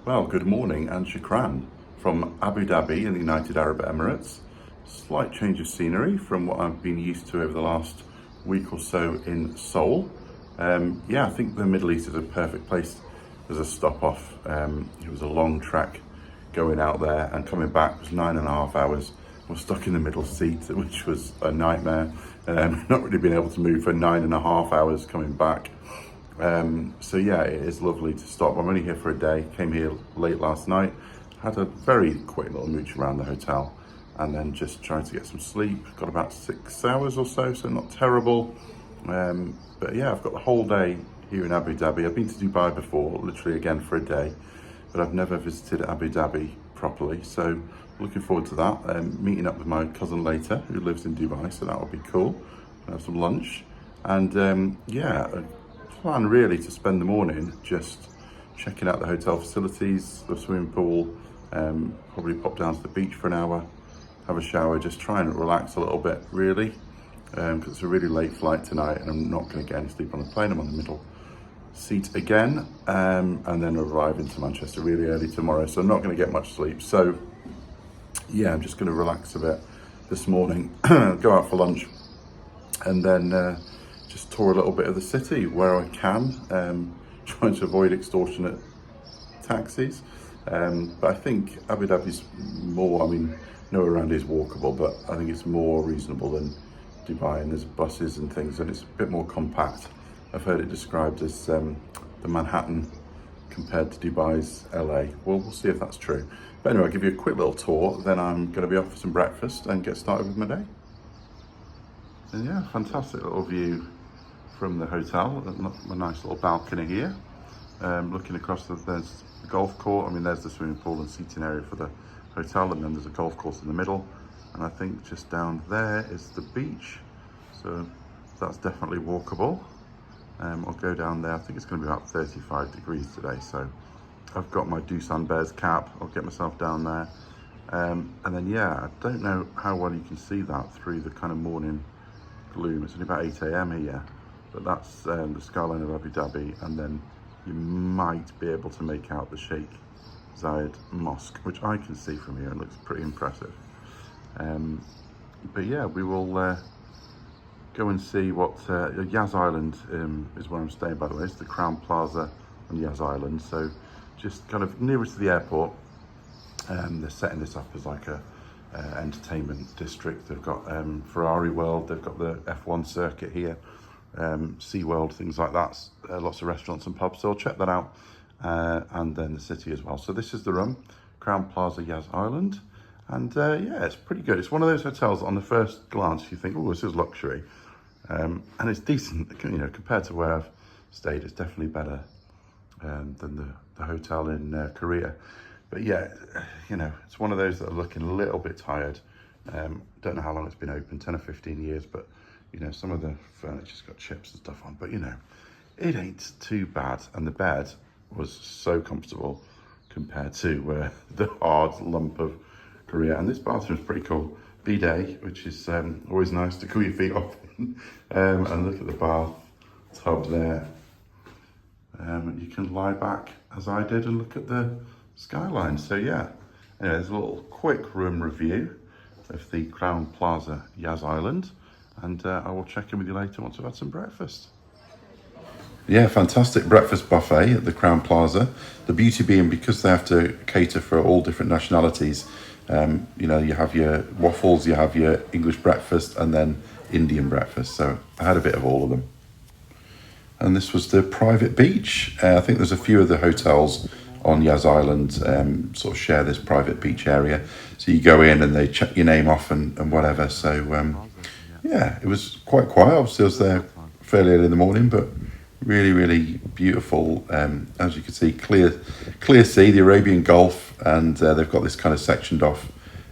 Well, good morning and shukran from Abu Dhabi in the United Arab Emirates. Slight change of scenery from what I've been used to over the last week or so in Seoul. I think the Middle East is a perfect place as a stop off. It was a long trek going out there and coming back was 9.5 hours. I was stuck in the middle seat, which was a nightmare. Not really being able to move for 9.5 hours coming back. It is lovely to stop. I'm only here for a day. Came here late last night, had a very quick little mooch around the hotel, and then just tried to get some sleep. Got about 6 hours or so, so not terrible. I've got the whole day here in Abu Dhabi. I've been to Dubai before, literally again for a day, but I've never visited Abu Dhabi properly. So looking forward to that. Meeting up with my cousin later, who lives in Dubai, so that will be cool. Have some lunch, and plan really to spend the morning just checking out the hotel facilities, the swimming pool, probably pop down to the beach for an hour, have a shower, just try and relax a little bit really, because it's a really late flight tonight and I'm not going to get any sleep on the plane. I'm on the middle seat again, and then arrive into Manchester really early tomorrow, so I'm not going to get much sleep. So I'm just going to relax a bit this morning, go out for lunch, and then just tour a little bit of the city where I can, trying to avoid extortionate taxis. But I think Abu Dhabi's more, nowhere around is walkable, but I think it's more reasonable than Dubai, and there's buses and things, and it's a bit more compact. I've heard it described as the Manhattan compared to Dubai's LA. Well, we'll see if that's true. But anyway, I'll give you a quick little tour, then I'm going to be off for some breakfast and get started with my day. And fantastic little view from the hotel, a nice little balcony here. Looking across, there's the golf court. There's the swimming pool and seating area for the hotel, and then there's a golf course in the middle. And I think just down there is the beach. So that's definitely walkable. I'll go down there. I think it's going to be about 35 degrees today. So I've got my Doosan Bears cap. I'll get myself down there. I don't know how well you can see that through the kind of morning gloom. It's only about 8 a.m. here. But that's the skyline of Abu Dhabi, and then you might be able to make out the Sheikh Zayed Mosque, which I can see from here and looks pretty impressive. We will go and see what Yas Island is where I'm staying, by the way. It's the Crowne Plaza on Yas Island, so just kind of nearest to the airport. They're setting this up as like a entertainment district. They've got Ferrari World, they've got the F1 circuit here. Sea World, things like that, lots of restaurants and pubs, so I'll check that out, and then the city as well. So this is the room, Crowne Plaza Yas Island, and it's pretty good. It's one of those hotels that on the first glance you think, oh, this is luxury, and it's decent, compared to where I've stayed. It's definitely better than the hotel in Korea. But it's one of those that are looking a little bit tired. Don't know how long it's been open, 10 or 15 years, but some of the furniture's got chips and stuff on, but it ain't too bad. And the bed was so comfortable compared to the hard lump of Korea. And this bathroom's pretty cool. Bidet, which is always nice to cool your feet off in. And look at the bath tub there. You can lie back as I did and look at the skyline. So anyway, there's a little quick room review of the Crowne Plaza Yas Island. And I will check in with you later once I've had some breakfast. Yeah, fantastic breakfast buffet at the Crowne Plaza. The beauty being, because they have to cater for all different nationalities, you have your waffles, you have your English breakfast, and then Indian breakfast. So I had a bit of all of them. And this was the private beach. I think there's a few of the hotels on Yas Island sort of share this private beach area. So you go in and they check your name off and whatever. So it was quite quiet. Obviously I was there fairly early in the morning, but really, really beautiful. As you can see, clear sea, the Arabian Gulf, and they've got this kind of sectioned off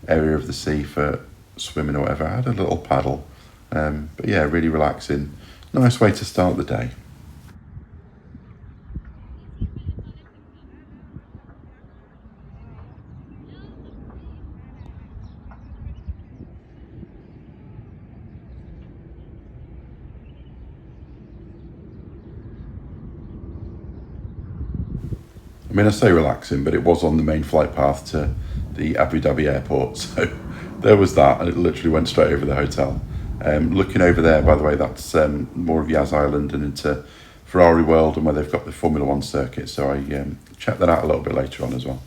area of the sea for swimming or whatever. I had a little paddle, really relaxing. Nice way to start the day. I mean, I say relaxing, but it was on the main flight path to the Abu Dhabi airport. So there was that, and it literally went straight over the hotel. Looking over there, by the way, that's more of Yas Island and into Ferrari World and where they've got the Formula One circuit. So I checked that out a little bit later on as well.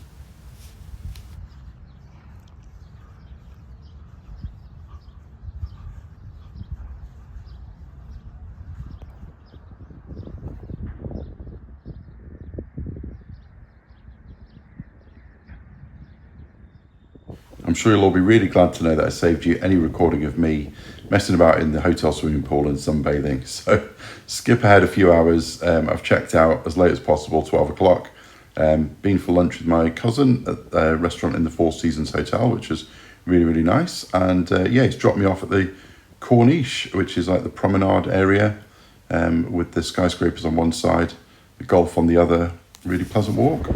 I'm sure you'll all be really glad to know that I saved you any recording of me messing about in the hotel swimming pool and sunbathing. So skip ahead a few hours. I've checked out as late as possible, 12 o'clock. Been for lunch with my cousin at a restaurant in the Four Seasons Hotel, which was really, really nice. And he's dropped me off at the Corniche, which is like the promenade area with the skyscrapers on one side, the golf on the other. Really pleasant walk.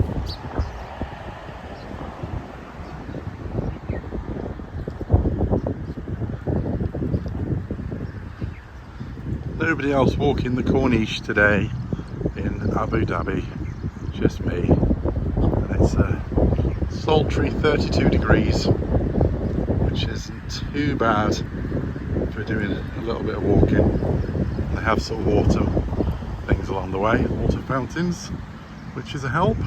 Nobody else walking the Corniche today in Abu Dhabi, just me. And it's a sultry 32 degrees, which isn't too bad for doing a little bit of walking. They have some water things along the way, water fountains, which is a help.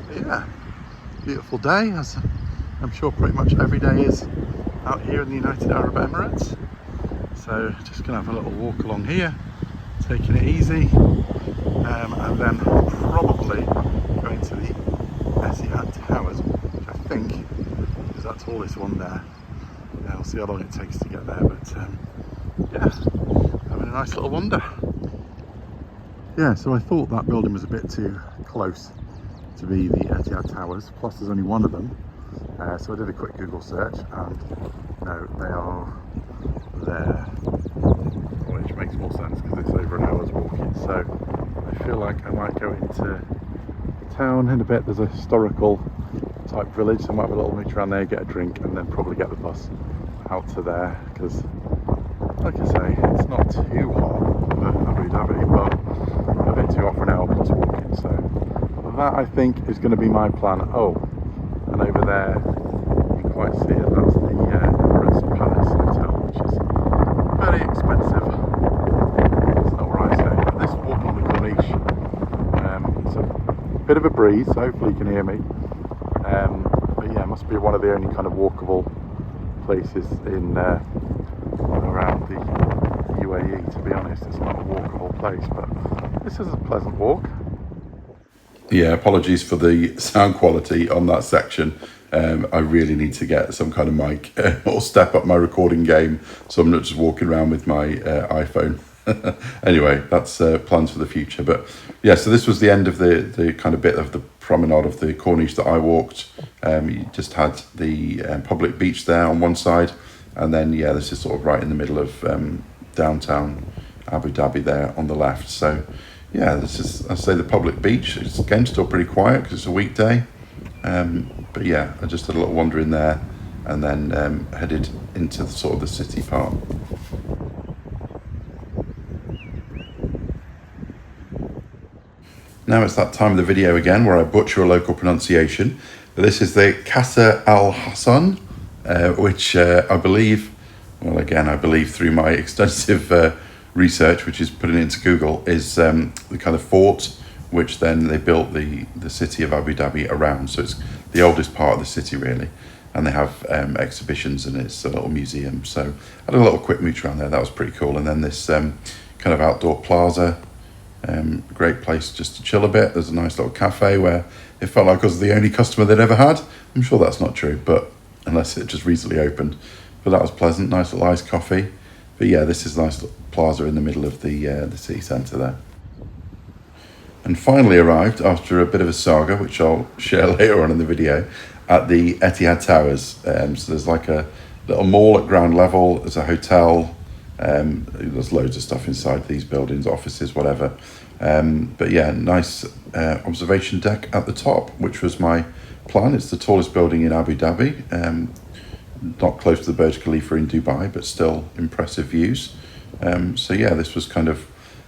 But yeah, beautiful day, as I'm sure pretty much every day is out here in the United Arab Emirates. So just gonna have a little walk along here, taking it easy, and then probably going to the Etihad Towers, which I think is that tallest one there. We'll see how long it takes to get there, but yeah, having a nice little wander. Yeah, so I thought that building was a bit too close to be the Etihad Towers, plus there's only one of them. So I did a quick Google search, and no, they are there, which makes more sense because it's over an hour's walking. So I feel like I might go into town in a bit. There's a historical type village, so I might have a little mooch around there, get a drink, and then probably get the bus out to there, because like I say, it's not too hot for Abu Dhabi, but a bit too hot for an hour plus walking. So that, I think, is going to be my plan. Oh, and over there you can quite see it, that's the Emirates Palace Hotel, which is very expensive. That's not what I say. But this walk on the Corniche, it's a bit of a breeze, so hopefully you can hear me. But yeah, it must be one of the only kind of walkable places in around the UAE, to be honest. It's not a walkable place, but this is a pleasant walk. Yeah, apologies for the sound quality on that section. I really need to get some kind of mic or step up my recording game, so I'm not just walking around with my iPhone. Anyway, that's plans for the future. But yeah, so this was the end of the kind of bit of the promenade of the Corniche that I walked. You just had the public beach there on one side, and then yeah, this is sort of right in the middle of downtown Abu Dhabi there on the left. So yeah, this is, I say, the public beach. It's again still pretty quiet because it's a weekday. But yeah, I just had a little wander in there, and then headed into the, sort of the city part. Now it's that time of the video again where I butcher a local pronunciation. But this is the Casa Al Hassan, which I believe, well again, I believe through my extensive research, which is putting it into Google, is the kind of fort which then they built the city of Abu Dhabi around. So it's the oldest part of the city really, and they have exhibitions, and it's a little museum. So I had a little quick mooch around there, that was pretty cool. And then this kind of outdoor plaza, great place just to chill a bit. There's a nice little cafe where it felt like I was the only customer they'd ever had. I'm sure that's not true, but unless it just recently opened. But that was pleasant, nice little iced coffee. But yeah, this is a nice little plaza in the middle of the city centre there. And finally arrived, after a bit of a saga, which I'll share later on in the video, at the Etihad Towers. So there's like a little mall at ground level, there's a hotel, there's loads of stuff inside these buildings, offices, whatever. But yeah, nice observation deck at the top, which was my plan. It's the tallest building in Abu Dhabi, not close to the Burj Khalifa in Dubai, but still impressive views. So yeah, this was kind of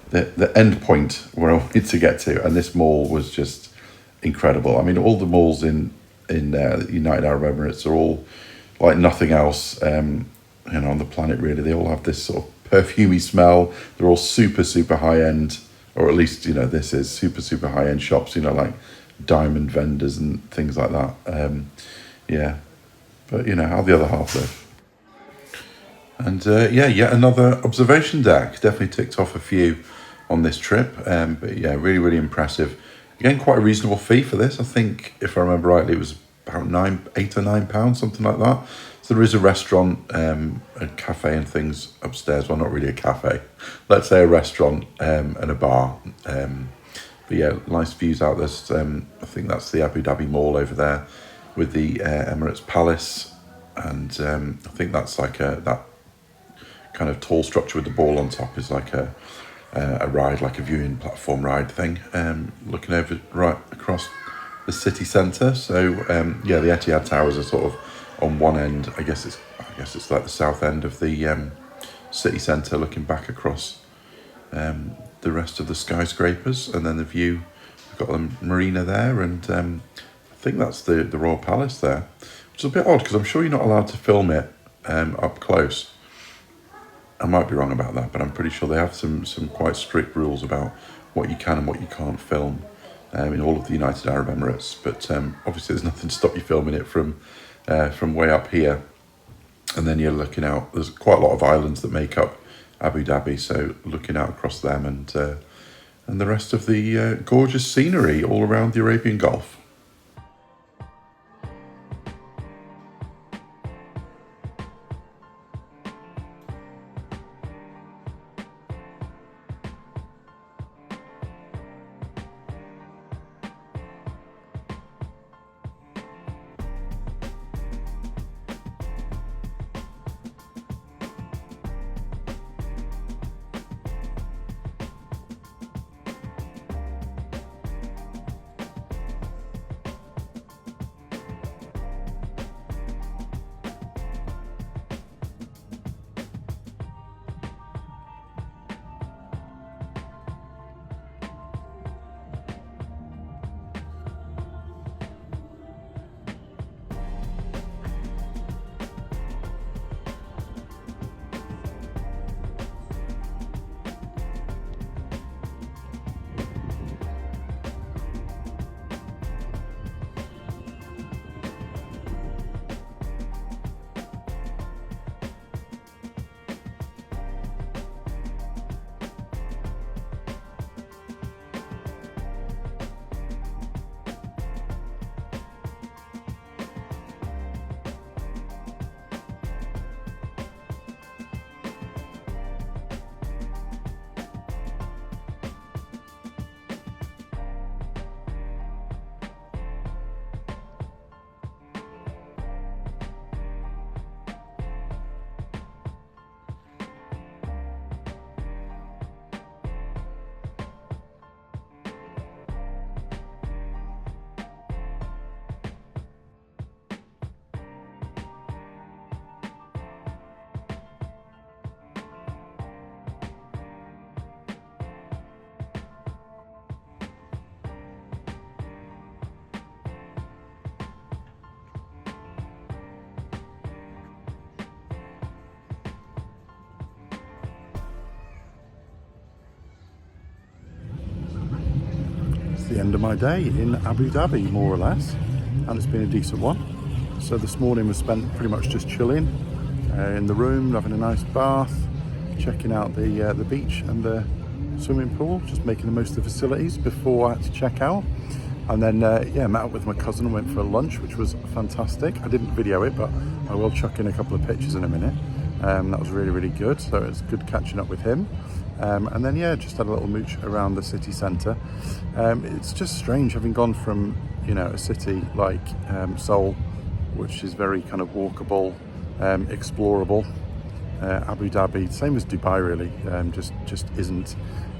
the end point where I wanted to get to, and this mall was just incredible. I mean, all the malls in United Arab Emirates are all like nothing else, on the planet. Really, they all have this sort of perfumey smell. They're all super high end, or at least this is super high end shops. Like diamond vendors and things like that. But how the other half live. And yet another observation deck. Definitely ticked off a few on this trip. But yeah, really impressive. Again, quite a reasonable fee for this. I think, if I remember rightly, it was about £8 or £9, something like that. So there is a restaurant, a cafe and things upstairs. Well, not really a cafe. Let's say a restaurant and a bar. But yeah, nice views out. There's, I think that's the Abu Dhabi Mall over there with the Emirates Palace. And I think that's like that kind of tall structure with the ball on top is like a ride, like a viewing platform ride thing, looking over right across the city centre. So the Etihad Towers are sort of on one end. I guess it's like the south end of the city centre, looking back across the rest of the skyscrapers, and then the view. We've got the marina there, and I think that's the Royal Palace there, which is a bit odd because I'm sure you're not allowed to film it up close. I might be wrong about that, but I'm pretty sure they have some quite strict rules about what you can and what you can't film in all of the United Arab Emirates. But obviously there's nothing to stop you filming it from way up here. And then you're looking out, there's quite a lot of islands that make up Abu Dhabi, so looking out across them and the rest of the gorgeous scenery all around the Arabian Gulf. The end of my day in Abu Dhabi, more or less, and it's been a decent one. So this morning was spent pretty much just chilling in the room, having a nice bath, checking out the beach and the swimming pool, just making the most of the facilities before I had to check out. And then met up with my cousin and went for a lunch, which was fantastic. I didn't video it, but I will chuck in a couple of pictures in a minute. That was really good, so it was good catching up with him. And then just had a little mooch around the city centre. It's just strange having gone from a city like Seoul, which is very kind of walkable, explorable. Abu Dhabi, same as Dubai really, just isn't.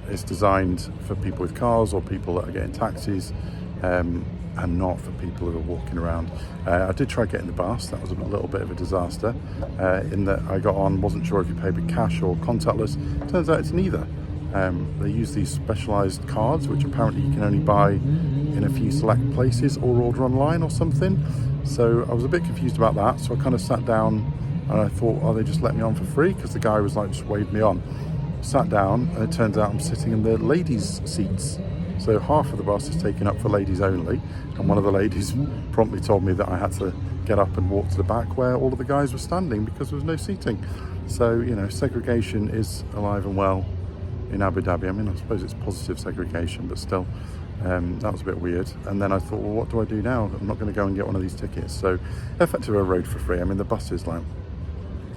It's designed for people with cars or people that are getting taxis, and not for people who are walking around. I did try getting the bus. That was a little bit of a disaster in that I got on, wasn't sure if you paid with cash or contactless. Turns out it's neither. They use these specialised cards, which apparently you can only buy in a few select places or order online or something. So I was a bit confused about that. So I kind of sat down and I thought, oh, they just let me on for free, because the guy was like, just waved me on. Sat down, and it turns out I'm sitting in the ladies' seats. So half of the bus is taken up for ladies only, and one of the ladies promptly told me that I had to get up and walk to the back where all of the guys were standing because there was no seating. So, you know, segregation is alive and well in Abu Dhabi. I mean, I suppose it's positive segregation, but still, that was a bit weird. And then I thought, well, what do I do now? I'm not going to go and get one of these tickets. So effectively I rode for free. I mean, the bus is like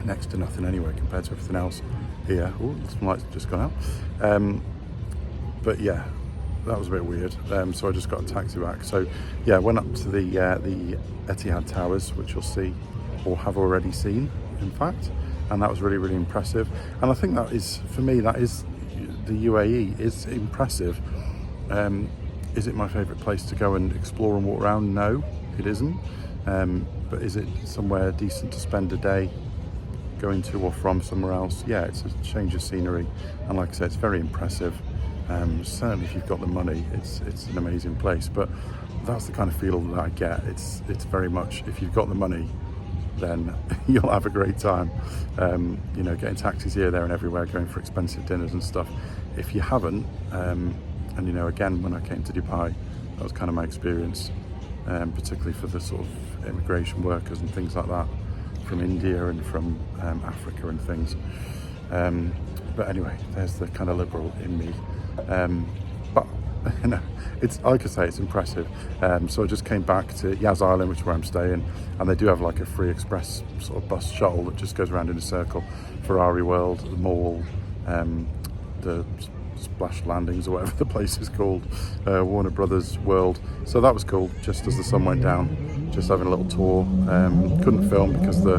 next to nothing anyway compared to everything else here. Oh, some lights have just gone out. But yeah, that was a bit weird. So I just got a taxi back. So yeah, went up to the Etihad Towers, which you'll see or have already seen, in fact. And that was really, really impressive. And I think that is, for me, that is, the UAE is impressive. Is it my favourite place to go and explore and walk around? No, it isn't. But is it somewhere decent to spend a day going to or from somewhere else? Yeah, it's a change of scenery. And like I said, it's very impressive. Certainly if you've got the money, it's an amazing place. But that's the kind of feel that I get. It's very much, if you've got the money, then you'll have a great time. You know, getting taxis here, there and everywhere, going for expensive dinners and stuff. If you haven't, and you know, again, when I came to Dubai, that was kind of my experience, particularly for the sort of immigration workers and things like that from India and from Africa and things. But anyway, there's the kind of liberal in me. But you know, it's, like I say, it's impressive. So I just came back to Yas Island, which is where I'm staying, and they do have like a free express sort of bus shuttle that just goes around in a circle. Ferrari World, the mall, the Splash Landings, or whatever the place is called, Warner Brothers World. So that was cool, just as the sun went down, just having a little tour. Couldn't film because the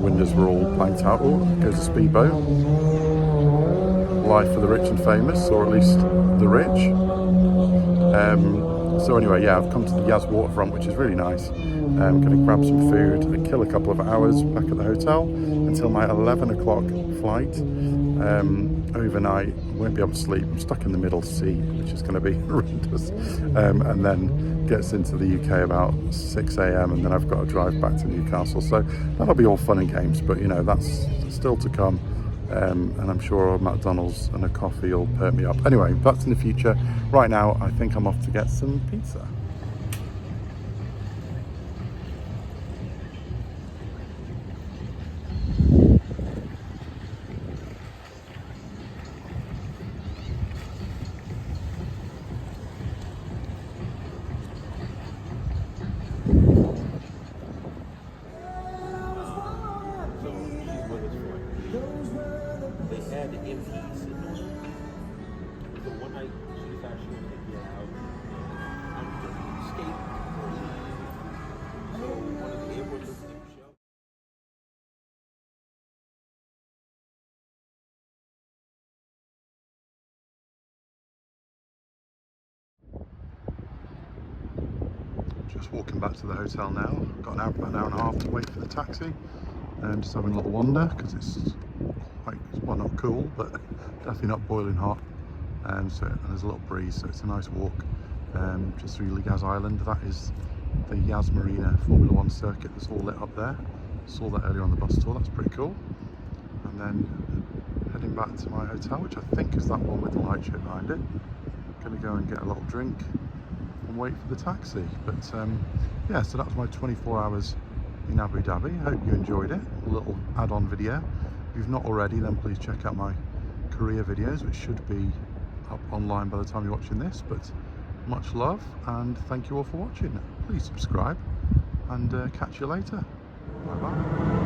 windows were all blanked out. Oh, there's a speedboat. Life for the rich and famous, or at least the rich. So anyway, yeah, I've come to the Yas waterfront, which is really nice. I'm going to grab some food and kill a couple of hours back at the hotel until my 11 o'clock flight overnight. Won't be able to sleep. I'm stuck in the middle sea, which is going to be horrendous. And then gets into the UK about 6 a.m. and then I've got to drive back to Newcastle. So that'll be all fun and games, but you know, that's still to come. And I'm sure a McDonald's and a coffee will perk me up. Anyway, that's in the future. Right now, I think I'm off to get some pizza. They had the MPs sitting on them. So one night she decided she wanted to get out. I'm just escape. So one of the airports was the show. Just walking back to the hotel now. Got about an hour and a half to wait for the taxi. And just having a little wander because it's quite, well, not cool, but definitely not boiling hot. And there's a little breeze, so it's a nice walk just through Yas Island. That is the Yas Marina Formula One circuit that's all lit up there. Saw that earlier on the bus tour. That's pretty cool. And then heading back to my hotel, which I think is that one with the light show behind it. Gonna go and get a little drink and wait for the taxi. But yeah, so that was my 24 hours in Abu Dhabi. I hope you enjoyed it. A little add-on video. If you've not already, then please check out my Korea videos, which should be up online by the time you're watching this. But much love and thank you all for watching. Please subscribe and catch you later. Bye bye.